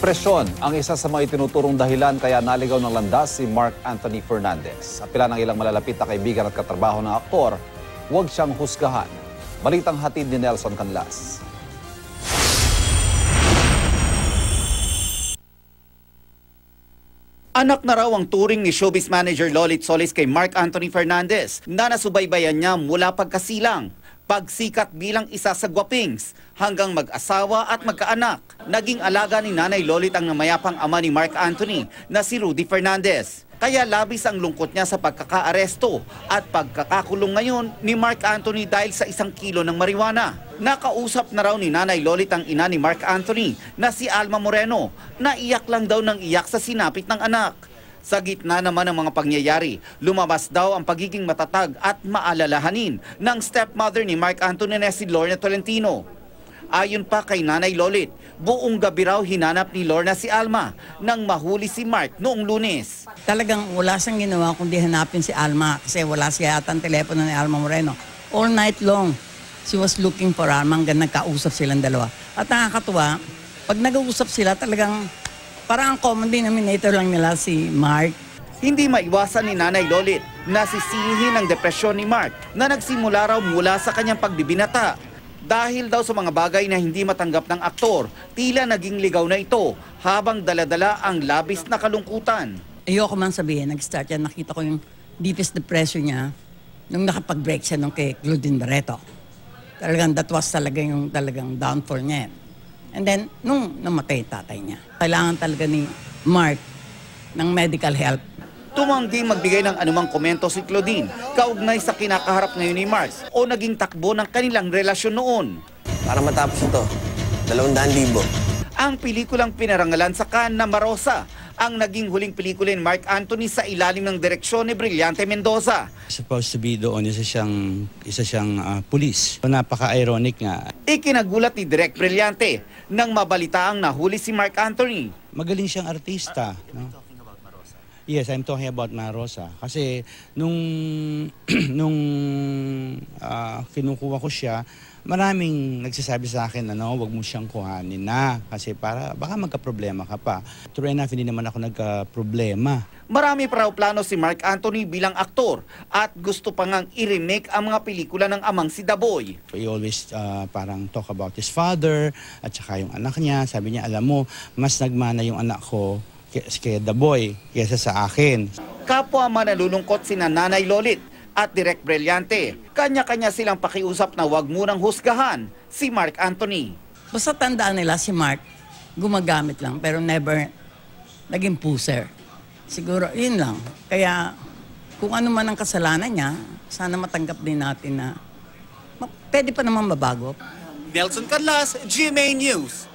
Depresyon ang isa sa mga itinuturong dahilan kaya naligaw ng landas si Mark Anthony Fernandez. Sa pila ng ilang malalapit na kaibigan at katrabaho ng aktor, huwag siyang husgahan. Balitang hatid ni Nelson Canlas. Anak na raw ang turing ni showbiz manager Lolit Solis kay Mark Anthony Fernandez na nasubaybayan niya mula pagkasilang, pagsikat bilang isa sa gwapings, hanggang mag-asawa at magkaanak. Naging alaga ni Nanay Lolit ang namayapang ama ni Mark Anthony na si Rudy Fernandez. Kaya labis ang lungkot niya sa pagkakaaresto at pagkakakulong ngayon ni Mark Anthony dahil sa 1 kilo ng marijuana. Nakausap na raw ni Nanay Lolit ang ina ni Mark Anthony na si Alma Moreno na iyak lang daw ng iyak sa sinapit ng anak. Sa gitna naman ng mga pangyayari, lumabas daw ang pagiging matatag at maalalahanin ng stepmother ni Mark Anthony na si Lorna Tolentino. Ayon pa kay Nanay Lolit, buong gabi raw hinanap ni Lorna si Alma nang mahuli si Mark noong Lunes. Talagang wala siyang ginawa kundi hanapin si Alma kasi wala siya yata ang telepono ni Alma Moreno. All night long, she was looking for Alma hanggang nagkausap silang dalawa. At nakakatuwa, pag nag-uusap sila talagang parang ang common denominator lang nila si Mark. Hindi maiwasan ni Nanay Lolit na sisihin ang depresyon ni Mark na nagsimula raw mula sa kanyang pagbibinata. Dahil daw sa mga bagay na hindi matanggap ng aktor, tila naging ligaw na ito habang daladala ang labis na kalungkutan. Ayoko man sabihin, nag-start yan, nakita ko yung deepest depression niya nung nakapag-break siya nung kay Claudine Barreto. Talagang that was talaga yung talagang downfall niya. And then, nung namatay tatay niya, kailangan talaga ni Mark ng medical help. Tumangging magbigay ng anumang komento si Claudine kaugnay sa kinakaharap ngayon ni Mark o naging takbo ng kanilang relasyon noon. Para matapos ito, 200,000. Ang pelikulang pinarangalan sa Cannes na Marosa ang naging huling pelikula ni Mark Anthony sa ilalim ng direksyon ni Brillante Mendoza. Supposed to be doon, isa siyang pulis. Napaka-ironic nga. Ikinagulat ni Direk Brillante nang mabalitaang nahuli si Mark Anthony. Magaling siyang artista. No? Yes, I'm talking about Marosa. Kasi nung kinukuha ko siya, maraming nagsasabi sa akin, wag mo siyang kuhanin na. Kasi baka magka-problema ka pa. True enough, hindi naman ako nagka-problema. Marami pa raw plano si Mark Anthony bilang aktor at gusto pa ngang i-remake ang mga pelikula ng amang si Daboy. He always parang talk about his father at saka yung anak niya. Sabi niya, alam mo, mas nagmana yung anak ko kay Daboy kaysa sa akin. Kapwa manalulungkot sina Nanay Lolit at Direk Brillante. Kanya-kanya silang pakiusap na wag munang husgahan si Mark Anthony. Basta tandaan nila si Mark, gumagamit lang pero never naging puser. Siguro yun lang. Kaya kung ano man ang kasalanan niya, sana matanggap din natin na pwede pa naman mabago. Nelson Canlas, GMA News.